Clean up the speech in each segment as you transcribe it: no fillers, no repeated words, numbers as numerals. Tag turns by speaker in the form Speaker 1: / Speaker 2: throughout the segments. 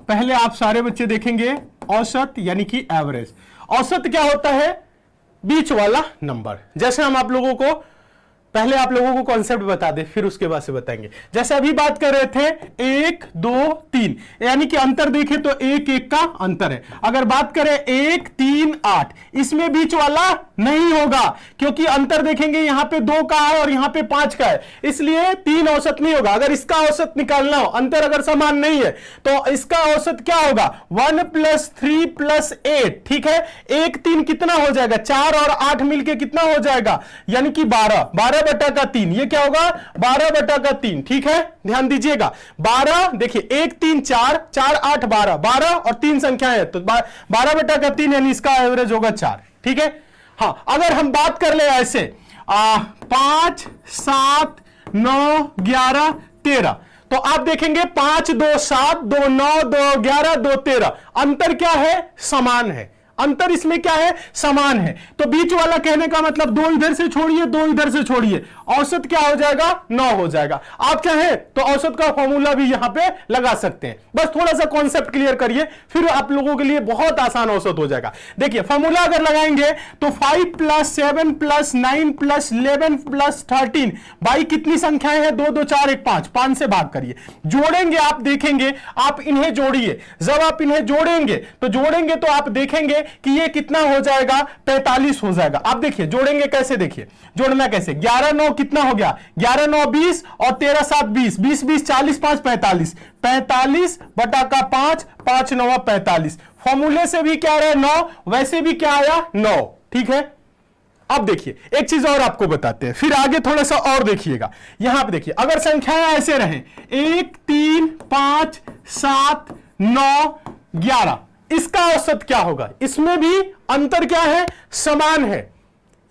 Speaker 1: पहले आप सारे बच्चे देखेंगे औसत यानी कि एवरेज। औसत क्या होता है? बीच वाला नंबर। जैसे हम आप लोगों को पहले आप लोगों को कॉन्सेप्ट बता दे, फिर उसके बाद से बताएंगे। जैसे अभी बात कर रहे थे 1 2 3, यानी कि अंतर देखें तो 1 1 का अंतर है। अगर बात करें 1 3 8, इसमें बीच वाला नहीं होगा, क्योंकि अंतर देखेंगे यहां पे 2 का है और यहां पे 5 का है, इसलिए 3 औसत नहीं होगा। अगर इसका औसत निकालना हो, अंतर अगर समान नहीं है, तो इसका औसत क्या होगा? 1 + 3 + 8, ठीक है। 1 3 कितना हो जाएगा? 4 और 8 मिलके कितना हो जाएगा? यानी कि 12 बटा का 3, ये क्या होगा? 12 बटा का 3, ठीक है। ध्यान दीजिएगा, 12 देखिए 1 3 4 4 8 12, 12 और 3 संख्याएं है, तो 12 बटा का 3 यानी इसका एवरेज होगा 4, ठीक है। हाँ, अगर हम बात कर ले ऐसे 5 7 9 11 13, तो आप देखेंगे 5 2 7 2 9 2 11 2 13, अंतर क्या है? समान है। अंतर इसमें क्या है? समान है। तो बीच वाला कहने का मतलब 2 इधर से छोड़िए, 2 इधर से छोड़िए, औसत क्या हो जाएगा? 9 हो जाएगा। आप चाहें तो औसत का फॉर्मूला भी यहां पे लगा सकते हैं। बस थोड़ा सा कॉन्सेप्ट क्लियर करिए, फिर आप लोगों के लिए बहुत आसान औसत हो जाएगा। देखिए फॉर्मूला अगर लगाएंगे तो 5 + 7 + 9 + 11 + 13 बाई कितनी संख्याएं हैं? 2 2 4 1 5, 5 से भाग करिए, जोड़ेंगे। आप देखेंगे, आप इन्हें जोड़िए। जब आप इन्हें जोड़ेंगे तो आप देखेंगे कि ये कितना हो जाएगा? 45 हो जाएगा। आप देखिए जोड़ेंगे कैसे, देखिए जोड़ना कैसे। 11 9 कितना हो गया? 11 9 20 और 13 7 20, 20 20 40 5 45, 45 बटा का 5, 5 9 45। फॉर्मूले से भी क्या आ रहा है? 9, वैसे भी क्या आया? 9, ठीक है। अब देखिए एक चीज और आपको बताते हैं, फिर आगे थोड़ा सा और देखिएगा। यहां पे देखिए अगर संख्याएं ऐसे रहे 1 3 5 7 9 11, इसका औसत क्या होगा? इसमें भी अंतर क्या है? समान है।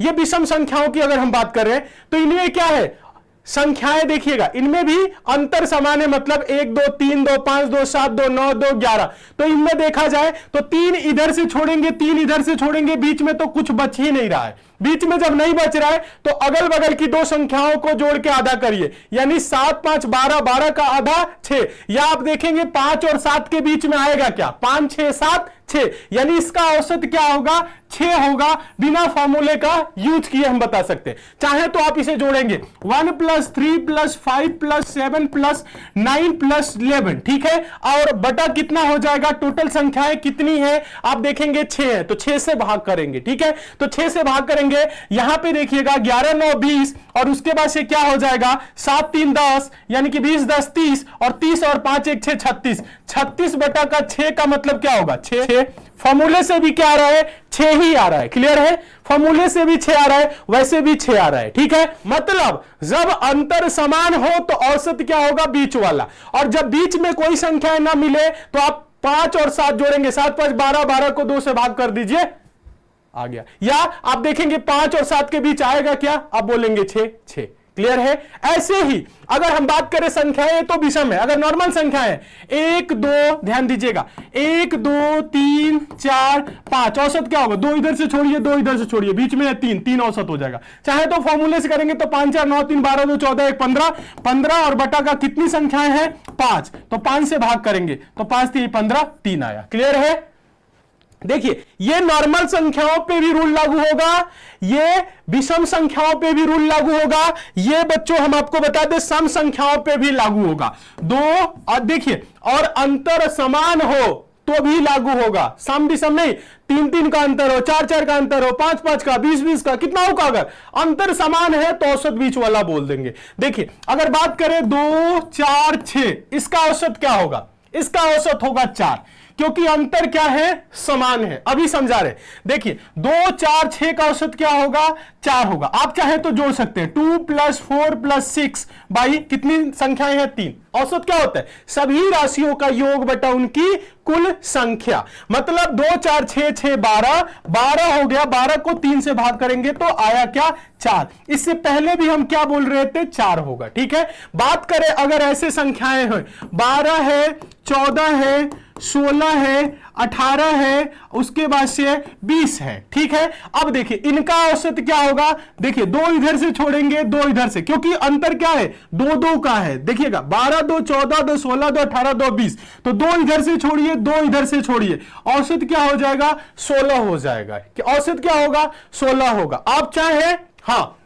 Speaker 1: ये विषम संख्याओं की अगर हम बात कर रहे हैं तो इनमें क्या है? संख्याएं देखिएगा, इनमें भी अंतर समान है, मतलब 1 2 3 2 5 2 7 2 9 2 11। तो इनमें देखा जाए तो 3 इधर से छोड़ेंगे, 3 इधर से छोड़ेंगे, बीच में तो कुछ बच ही नहीं रहा है। बीच में जब नहीं बच रहा है तो अगल बगल की 2 संख्याओं को जोड़ के आधा करिए, यानी 7 5 12, 12 का आधा 6, या आप देखेंगे 5 और 7 के बीच में आएगा क्या? 5 6 7 6, यानी इसका औसत क्या होगा? 6 होगा। बिना फॉर्मूले का यूज किए हम बता सकते हैं। चाहे तो आप इसे जोड़ेंगे 1 + 3 + 5 + 7 + 9 + 11, ठीक है। और बटा कितना हो जाएगा? टोटल संख्याएं कितनी है? आप देखेंगे 6 है, तो 6 से भाग करेंगे, ठीक है। तो 6 से भाग करेंगे, यहां पे देखिएगा 11 9 20, और उसके बाद से क्या हो जाएगा? 7 3 10, यानी कि 20 10 30, और 30 और 5 1 6 36, 36 बटा का 6 का मतलब क्या होगा? 6। फॉर्मूले से भी क्या आ रहा है? 6 ही आ रहा है। क्लियर है? फॉर्मूले से भी 6 आ रहा है, वैसे भी 6 आ रहा है, ठीक है। मतलब जब अंतर समान हो तो औसत क्या होगा? बीच वाला। और जब बीच में कोई संख्या ना मिले तो आप 5 और 7 जोड़ेंगे, 7 5 12, 12 को 2 से भाग कर दीजिए, आ गया। या आप देखेंगे 5 और 7 के बीच आएगा क्या? आप बोलेंगे 6 6। क्लियर है? ऐसे ही अगर हम बात करें संख्याएं तो विषम है। अगर नॉर्मल संख्या है 1 2, ध्यान दीजिएगा, 1 2 3 4 5, औसत क्या होगा? 2 इधर से छोड़िए, 2 इधर से छोड़िए, बीच में है 3, 3 औसत हो जाएगा। चाहे तो फॉर्मूले से करेंगे तो 5 4 9 3 12 2 14 1 15, 15 और बटा का कितनी संख्याएं हैं? 5, तो 5 से भाग करेंगे तो 5 3 15, 3 आया। क्लियर है? देखिए ये नॉर्मल संख्याओं पे भी रूल लागू होगा, ये विषम संख्याओं पे भी रूल लागू होगा, ये बच्चों हम आपको बता दें सम संख्याओं पे भी लागू होगा। 2 और देखिए, और अंतर समान हो तो भी लागू होगा। सम विषम नहीं, 3 3 का अंतर हो, 4 4 का अंतर हो, 5 5 का, 20 20 का, कितना होगा? अगर अंतर समान है तो औसत बीच वाला बोल देंगे। देखिए अगर बात करें 2 4 6, इसका औसत क्या होगा? इसका औसत होगा 4, क्योंकि अंतर क्या है? समान है। अभी समझा रहे। देखिए 2 4 6 का औसत क्या होगा? 4 होगा। आप चाहे तो जोड़ सकते हैं 2 + 4 + 6 बाई कितनी संख्याएं हैं? 3। औसत क्या होता है? सभी राशियों का योग बटा उनकी कुल संख्या। मतलब 2 4 6 6 12, 12 हो गया, 12 को 3 से भाग करेंगे तो आया क्या? 4। इससे पहले भी हम क्या बोल रहे थे? 4 होगा, ठीक है। बात करें अगर ऐसे संख्याएं हैं 12 है, 14 है, 16 है, 18 है, उसके बाद से 20 है। ठीक है, अब देखिए इनका औसत क्या होगा, देखिए 2 इधर से छोड़ेंगे, 2 इधर से, क्योंकि अंतर क्या है, 2 2 का है। देखिएगा 12 2 14 2 16 2 18 2 20, तो 2 इधर से छोड़िए, 2 इधर से छोड़िए, औसत क्या हो जाएगा, 16 हो जाएगा। औसत क्या होगा, 16 होगा। आप चाहे, हाँ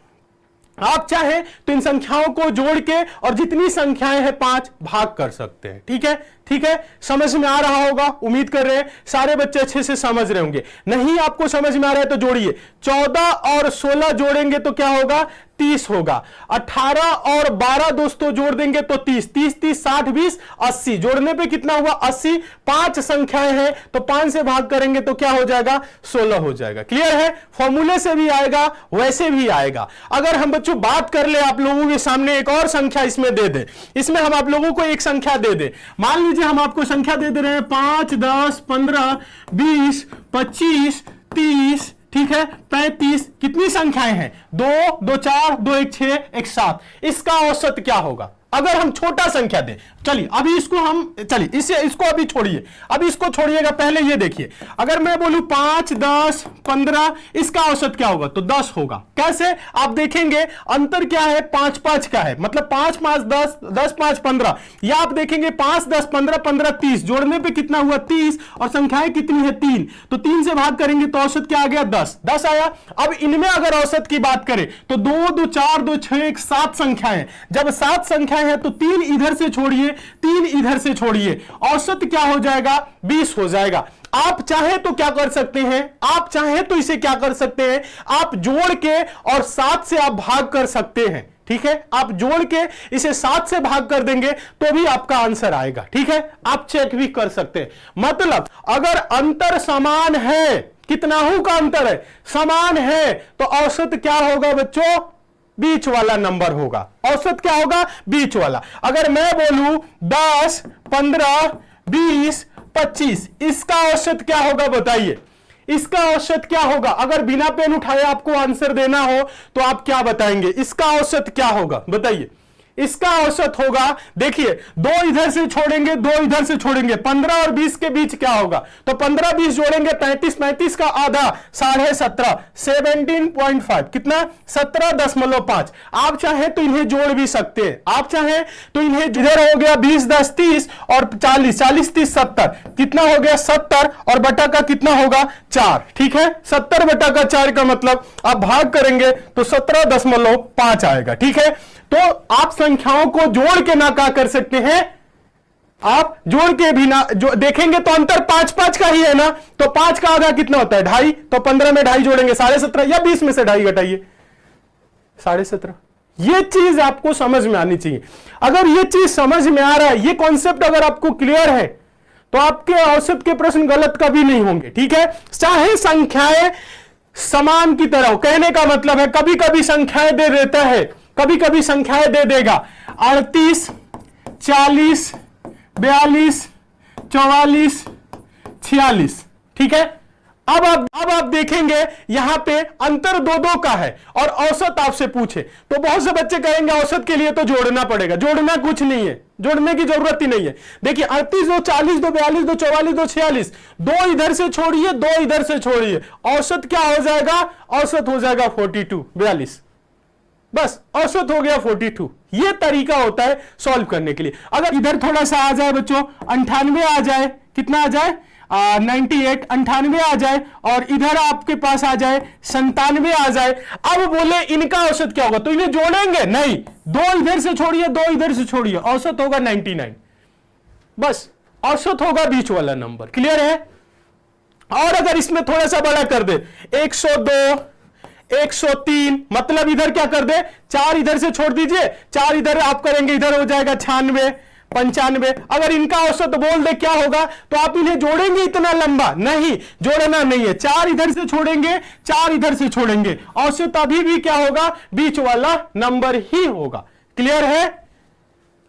Speaker 1: आप चाहे तो इन संख्याओं को जोड़ के और जितनी संख्याएं हैं 5 भाग कर सकते हैं। ठीक है, ठीक है, समझ में आ रहा होगा, उम्मीद कर रहे हैं सारे बच्चे अच्छे से समझ रहे होंगे। नहीं आपको समझ में आ रहा है तो जोड़िए, 14 और 16 जोड़ेंगे तो क्या होगा, 30 होगा। 18 और 12 दोस्तों जोड़ देंगे तो 30, 30 30 60 20 80, जोड़ने पे कितना हुआ, 80। 5 संख्याएं हैं तो 5 से भाग करेंगे तो क्या हो जाएगा, 16 हो जाएगा। क्लियर है, फॉर्मूले से भी आएगा वैसे भी आएगा। अगर हम बच्चों बात कर ले, आप लोगों के सामने एक और संख्या इसमें दे दे, इसमें हम आप लोगों को एक संख्या दे दे, मान लीजिए हम आपको संख्या दे दे रहे हैं 5 10 15 20 25 30, ठीक है, 35, कितनी संख्याएं हैं, 2 2 4 2 1 6 1 7, इसका औसत क्या होगा अगर हम छोटा संख्या दें। चलिए अभी इसको हम, चलिए इसको अभी छोड़िए, अभी इसको छोड़िएगा, पहले ये देखिए, अगर मैं बोलूं 5 10 15, इसका औसत क्या होगा, तो 10 होगा। कैसे, आप देखेंगे अंतर क्या है, 5 5 का है, मतलब 5 5 10 10 5 15, या आप देखेंगे 5 10 15 15 30, जोड़ने पे कितना हुआ 30, और संख्याएं कितनी है 3, तो 3 से भाग करेंगे तो औसत क्या आ गया, 10 आया। अब इनमें अगर औसत की बात करें तो 2 2 4 2 6 1 7 संख्याएं, जब 7 संख्याएं है तो 3 इधर से छोड़िए, 3 इधर से छोड़िए, औसत क्या हो जाएगा, 20 हो जाएगा। आप चाहे तो क्या कर सकते हैं, आप चाहे तो इसे क्या कर सकते हैं, आप जोड़ के और 7 से आप भाग कर सकते हैं। ठीक है, आप जोड़ के इसे 7 से भाग कर देंगे तो भी आपका आंसर आएगा। ठीक है, आप चेक भी कर सकते हैं। मतलब अगर अंतर समान है, कितनाहू का अंतर है, समान है, तो औसत क्या होगा बच्चों, बीच वाला नंबर होगा। औसत क्या होगा, बीच वाला। अगर मैं बोलूं 10 15 20 25, इसका औसत क्या होगा बताइए, इसका औसत क्या होगा, अगर बिना पेन उठाए आपको आंसर देना हो तो आप क्या बताएंगे, इसका औसत क्या होगा बताइए। इसका औसत होगा, देखिए 2 इधर से छोड़ेंगे, 2 इधर से छोड़ेंगे, 15 और 20 के बीच क्या होगा, तो 15 20 जोड़ेंगे 35, 35 का आधा 17.5, 17.5, कितना 17.5। आप चाहे तो इन्हें जोड़ भी सकते हैं, आप चाहे तो इन्हें, इधर हो गया 20 10 30 और 40 40 30 70, कितना हो गया 70, और बटा का कितना होगा 4। ठीक है, 70 बटा का 4 का मतलब आप भाग करेंगे तो 17.5 आएगा। ठीक है, तो आप संख्याओं को जोड़ के ना क्या कर सकते हैं, आप जोड़ के भी ना जो देखेंगे तो अंतर 5 5 का ही है ना, तो 5 का आधा कितना होता है 2.5, तो 15 में 2.5 जोड़ेंगे 17.5, या 20 में से 2.5 घटाइए 17.5। ये चीज आपको समझ में आनी चाहिए। अगर ये चीज समझ में आ रहा है, ये कॉन्सेप्ट अगर आपको क्लियर है, तो आपके औसत के प्रश्न गलत कभी नहीं होंगे। ठीक है, चाहे संख्याएं समान की तरह हो, कहने का मतलब है कभी कभी संख्याएं दे देता है, कभी कभी संख्याएं दे देगा 38 40 42 44 46। ठीक है, अब आप देखेंगे यहां पे अंतर 2 2 का है और औसत आपसे पूछे तो बहुत से बच्चे कहेंगे औसत के लिए तो जोड़ना पड़ेगा। जोड़ना कुछ नहीं है, जोड़ने की जरूरत ही नहीं है। देखिए 38 2 40 2 42 2 44 2 46, 2 इधर से छोड़िए, 2 इधर से छोड़िए, औसत क्या हो जाएगा, औसत हो जाएगा 42 42, बस औसत हो गया 42। ये तरीका होता है सॉल्व करने के लिए। अगर इधर थोड़ा सा आ जाए बच्चों, 98 आ जाए, कितना आ जाए 98 98 आ जाए, और इधर आपके पास आ जाए 97 आ जाए, अब बोले इनका औसत क्या होगा, तो इन्हें जोड़ेंगे नहीं, 2 इधर से छोड़िए, 2 इधर से छोड़िए, औसत होगा 99, बस औसत होगा बीच वाला नंबर। क्लियर है। और अगर इसमें थोड़ा सा बड़ा कर दे, 102 103, मतलब इधर क्या कर दे, 4 इधर से छोड़ दीजिए, 4 इधर आप करेंगे, इधर हो जाएगा 96 95। अगर इनका औसत बोल दे क्या होगा, तो आप इन्हें जोड़ेंगे इतना लंबा नहीं, जोड़ना नहीं है, 4 इधर से छोड़ेंगे, 4 इधर से छोड़ेंगे, औसत अभी भी क्या होगा, बीच वाला नंबर ही होगा। क्लियर है।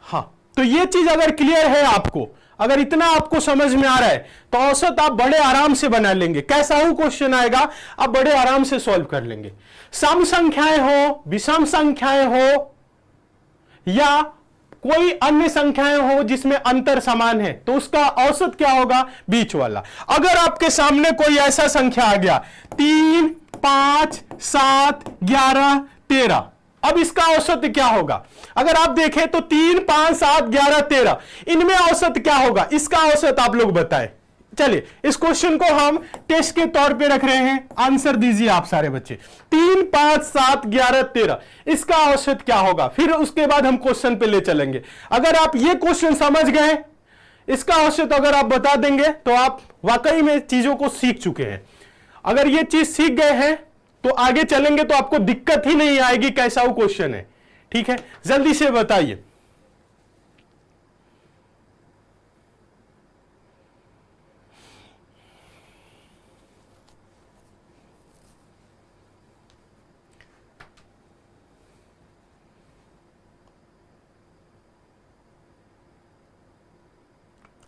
Speaker 1: हाँ, तो ये चीज अगर क्लियर है आपको, अगर इतना आपको समझ में आ रहा है, तो औसत आप बड़े आराम से बना लेंगे। कैसा हो क्वेश्चन आएगा, आप बड़े आराम से सॉल्व कर लेंगे। सम संख्याएं हो, विषम संख्याएं हो, या कोई अन्य संख्याएं हो जिसमें अंतर समान है तो उसका औसत क्या होगा, बीच वाला। अगर आपके सामने कोई ऐसा संख्या आ गया 3, 5, 7, 11, 13, अब इसका औसत क्या होगा? अगर आप देखें तो 3, 5, 7, 11, 13, इनमें औसत क्या होगा? इसका औसत आप लोग बताएं। चलिए इस क्वेश्चन को हम टेस्ट के तौर पे रख रहे हैं, आंसर दीजिए आप सारे बच्चे। 3, 5, 7, 11, 13, इसका औसत क्या होगा? फिर उसके बाद हम क्वेश्चन पे ले चलेंगे। अगर आप ये क्वेश्चन समझ गए, इसका औसत अगर आप बता देंगे तो आप वाकई में चीजों को सीख चुके हैं। अगर ये चीज सीख गए हैं तो आगे चलेंगे तो आपको दिक्कत ही नहीं आएगी कैसा वो क्वेश्चन है। ठीक है, जल्दी से बताइए।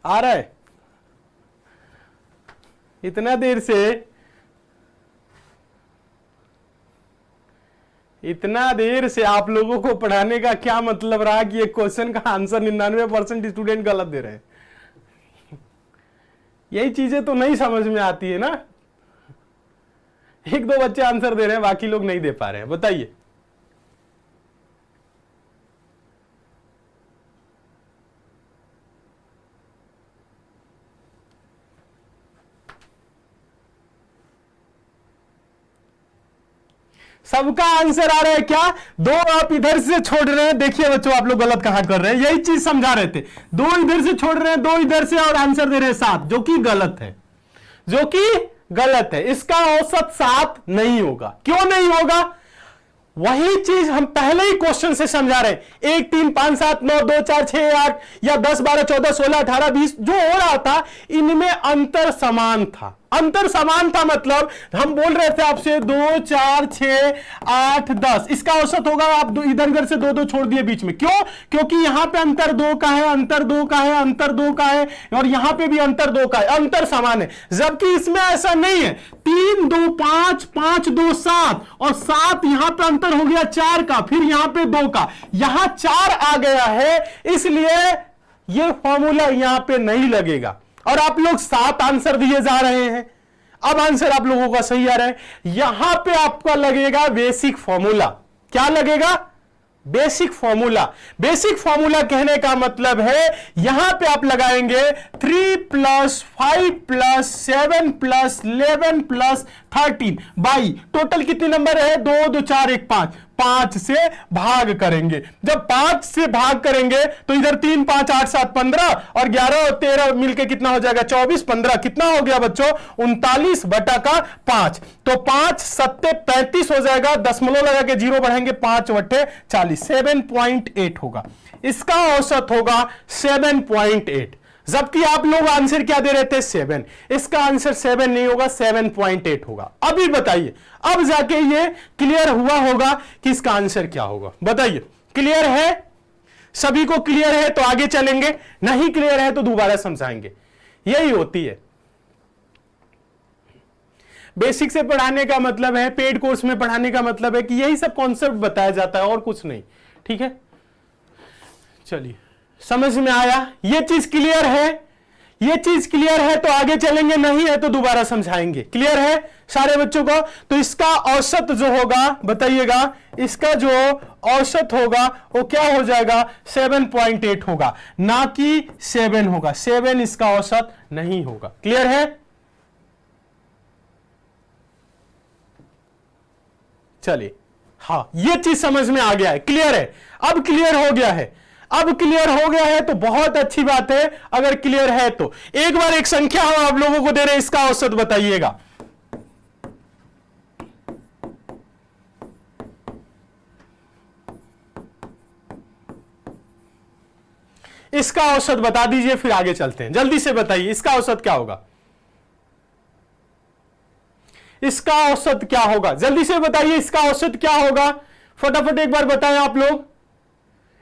Speaker 1: आ रहा है? इतना देर से आप लोगों को पढ़ाने का क्या मतलब रहा कि ये क्वेश्चन का आंसर 99% स्टूडेंट गलत दे रहे हैं? यही चीजें तो नहीं समझ में आती है ना। 1-2 बच्चे आंसर दे रहे हैं, बाकी लोग नहीं दे पा रहे हैं। बताइए। सबका आंसर आ रहा है क्या? 2 आप इधर से छोड़ रहे हैं। देखिए बच्चों, आप लोग गलत कहां कर रहे हैं, यही चीज समझा रहे थे। 2 इधर से छोड़ रहे हैं, 2 इधर से, और आंसर दे रहे हैं 7, जो कि गलत है, जो कि गलत है। इसका औसत 7 नहीं होगा। क्यों नहीं होगा? वही चीज हम पहले ही क्वेश्चन से समझा रहे हैं। 1, 3, 5, 7, 9, 2, 4, 6, 8 या 10, 12, 14, 16, 18, 20 जो हो रहा था, इनमें अंतर समान था। अंतर समान था मतलब हम बोल रहे थे आपसे 2, 4, 6, 8, 10, इसका औसत होगा। आप इधर उधर से 2 छोड़ दिए बीच में। क्यों? क्योंकि यहां पे अंतर 2 का है, अंतर 2 का है, अंतर 2 का है, और यहां पे भी अंतर 2 का है, अंतर समान है। जबकि इसमें ऐसा नहीं है। 3, 2, 5, 5, 2, 7, और 7 यहां पे अंतर हो गया 4 का, फिर यहां पे 2 का, यहां 4 आ गया है, इसलिए यह फॉर्मूला यहां पे नहीं लगेगा। और आप लोग 7 आंसर दिए जा रहे हैं। अब आंसर आप लोगों का सही आ रहा है। यहां पे आपका लगेगा बेसिक फॉर्मूला। क्या लगेगा? Basic formula. बेसिक फॉर्मूला कहने का मतलब है यहां पे आप लगाएंगे 3 + 5 + 7 + 11 + 13 बाई टोटल कितने नंबर है? 2, 2, 4, 1, 5, 5 से भाग करेंगे। जब 5 से भाग करेंगे तो इधर 3, 5, 8, 7, 15 और 11 और 13 मिलके कितना हो जाएगा? 24, 15 कितना हो गया बच्चों? 39/5। तो 5 7 35 हो जाएगा। दशमलव लगा के 0 बढ़ाएंगे, 5 × 40, 7.8 होगा। इसका औसत होगा 7.8। जबकि आप लोग आंसर क्या दे रहे थे? 7। इसका आंसर 7 नहीं होगा, 7.8 होगा। अभी बताइए, अब जाके ये क्लियर हुआ होगा कि इसका आंसर क्या होगा। बताइए, क्लियर है? सभी को क्लियर है तो आगे चलेंगे, नहीं क्लियर है तो दोबारा समझाएंगे। यही होती है। बेसिक से पढ़ाने का मतलब है, पेड कोर्स में पढ़ाने का मतलब है कि यही सब कॉन्सेप्ट बताया जाता है और कुछ नहीं। ठीक है, चलिए समझ में आया? ये चीज क्लियर है? ये चीज क्लियर है तो आगे चलेंगे, नहीं है तो दोबारा समझाएंगे। क्लियर है सारे बच्चों को? तो इसका औसत जो होगा, बताइएगा, इसका जो औसत होगा वो क्या हो जाएगा? 7.8 होगा, ना कि 7 होगा। 7 इसका औसत नहीं होगा। क्लियर है? चलिए, हाँ, ये चीज समझ में आ गया है, क्लियर है? अब क्लियर हो गया है। अब क्लियर हो गया है तो बहुत अच्छी बात है। अगर क्लियर है तो एक बार एक संख्या हम आप लोगों को दे रहे हैं, इसका औसत बताइएगा। इसका औसत बता दीजिए, फिर आगे चलते हैं। जल्दी से बताइए, इसका औसत क्या होगा? इसका औसत क्या होगा? जल्दी से बताइए, इसका औसत क्या होगा? फटाफट एक बार बताएं आप लोग,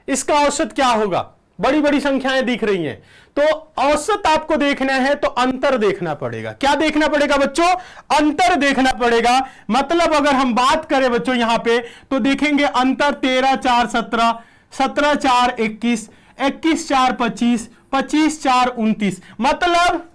Speaker 1: इसका औसत क्या होगा? बड़ी बड़ी संख्याएं दिख रही हैं, तो औसत आपको देखना है तो अंतर देखना पड़ेगा। क्या देखना पड़ेगा बच्चों? अंतर देखना पड़ेगा। मतलब अगर हम बात करें बच्चों यहां पे तो देखेंगे अंतर 13, 4, 17, 17, 4, 21, 21 4 25, 25 4 29, मतलब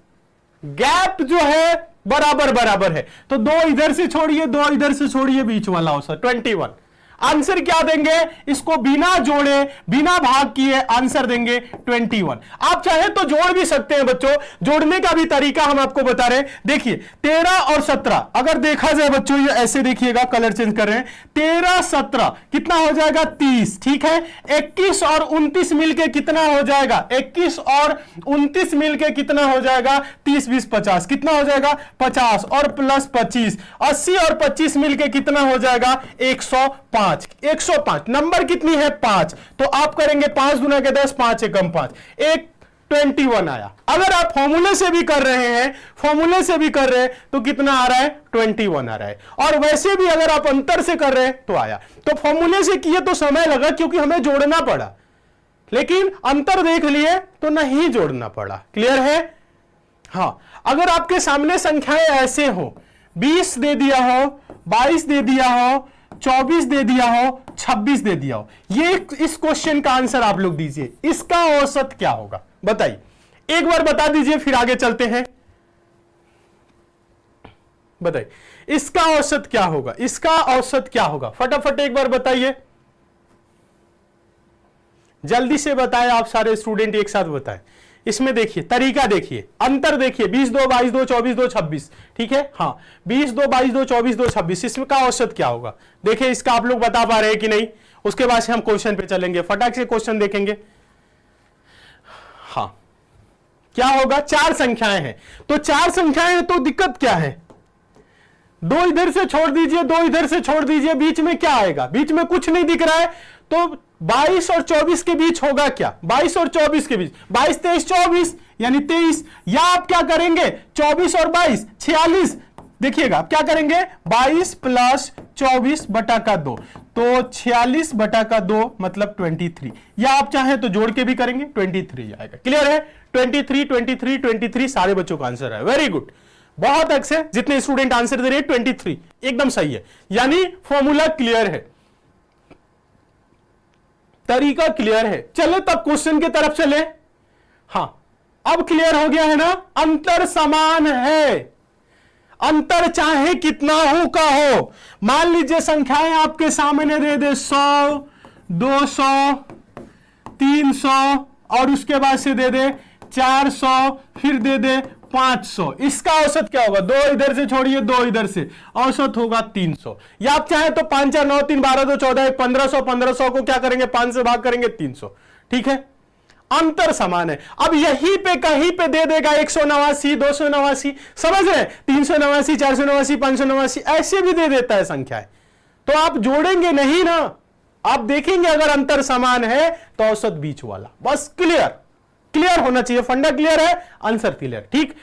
Speaker 1: गैप जो है बराबर बराबर है। तो 2 इधर से छोड़िए, 2 इधर से छोड़िए, बीच वाला औसत 21। आंसर क्या देंगे? इसको बिना जोड़े बिना भाग किए आंसर देंगे 21। आप चाहे तो जोड़ भी सकते हैं बच्चों, जोड़ने का भी तरीका हम आपको बता रहे हैं। देखिए 13 और 17 अगर देखा जाए बच्चों, ये ऐसे देखिएगा, कलर चेंज कर रहे हैं, 13 17 कितना हो जाएगा? 30, ठीक है। 21 और 29 मिलके कितना हो जाएगा? 21 और 29 मिलके कितना हो जाएगा? 30 20 50, कितना हो जाएगा? 50 और प्लस 25, 80 और 25 मिलके कितना हो जाएगा? 105। 105 नंबर कितनी है? 5। तो आप करेंगे 5 गुना के 10, 5 एकम 5, एक 21 आया। अगर आप फॉर्मूले से भी कर रहे हैं, फॉर्मूले से भी कर रहे हैं तो कितना आ रहा है? 21 आ रहा है। और वैसे भी अगर आप अंतर से कर रहे हैं तो आया। तो फॉर्मूले से किए तो समय लगा क्योंकि हमें जोड़ना पड़ा, लेकिन अंतर देख लिए तो नहीं जोड़ना पड़ा। क्लियर है? हां, अगर आपके सामने संख्याएं ऐसे हो, 20 दे दिया हो, 22 दे दिया हो, 24 दे दिया हो, 26 दे दिया हो, ये इस क्वेश्चन का आंसर आप लोग दीजिए। इसका औसत क्या होगा बताइए, एक बार बता दीजिए, फिर आगे चलते हैं। बताइए इसका औसत क्या होगा? इसका औसत क्या होगा? फटाफट एक बार बताइए, जल्दी से बताएं। आप सारे स्टूडेंट एक साथ बताएं। इसमें देखिए तरीका, देखिए अंतर, देखिए 20 2 22 2 24 2 26, ठीक है। हाँ 20 2 22 2 24 2 26, इसमें का औसत क्या होगा? देखिए इसका आप लोग बता पा रहे हैं कि नहीं? उसके बाद से हम क्वेश्चन पे चलेंगे, फटाक से क्वेश्चन देखेंगे। हाँ क्या होगा? 4 संख्याएं हैं, तो 4 संख्याएं हैं तो दिक्कत क्या है? 2 इधर से छोड़ दीजिए, 2 इधर से छोड़ दीजिए, बीच में क्या आएगा? बीच में कुछ नहीं दिख रहा है, तो 22 और 24 के बीच होगा क्या? 22 और 24 के बीच 22 23 24 यानी 23, या आप क्या करेंगे? 24 और 22 46, देखिएगा आप क्या करेंगे? 22 प्लस 24 बटा का 2, तो 46 बटा का 2 मतलब 23, या आप चाहें तो जोड़ के भी करेंगे, 23 आएगा। क्लियर है? 23 23 23 सारे बच्चों का आंसर है। वेरी गुड, बहुत अच्छे, जितने स्टूडेंट आंसर दे रहे हैं 23 एकदम सही है, यानी फॉर्मूला क्लियर है, तरीका क्लियर है। चलो तब क्वेश्चन की तरफ चले। हां अब क्लियर हो गया है ना? अंतर समान है, अंतर चाहे कितना हो का हो। मान लीजिए संख्याएं आपके सामने दे दे 100 200 300 और उसके बाद से दे दे 400, फिर दे दे 500, इसका औसत क्या होगा? 2 इधर से छोड़िए, 2 इधर से, औसत होगा 300। या आप चाहे तो 5 4 9 3 12 2 14 1 1500, 1500 को क्या करेंगे? 5 से भाग करेंगे, 300, ठीक है। अंतर समान है। अब यहीं पे कहीं पे दे देगा 189 289, समझ रहे? 389 489 589 ऐसे भी दे देता है संख्याएं, तो आप जोड़ेंगे नहीं ना, आप देखेंगे अगर अंतर समान है तो औसत बीच वाला। बस क्लियर, क्लियर होना चाहिए, फंडा क्लियर है, आंसर क्लियर, ठीक।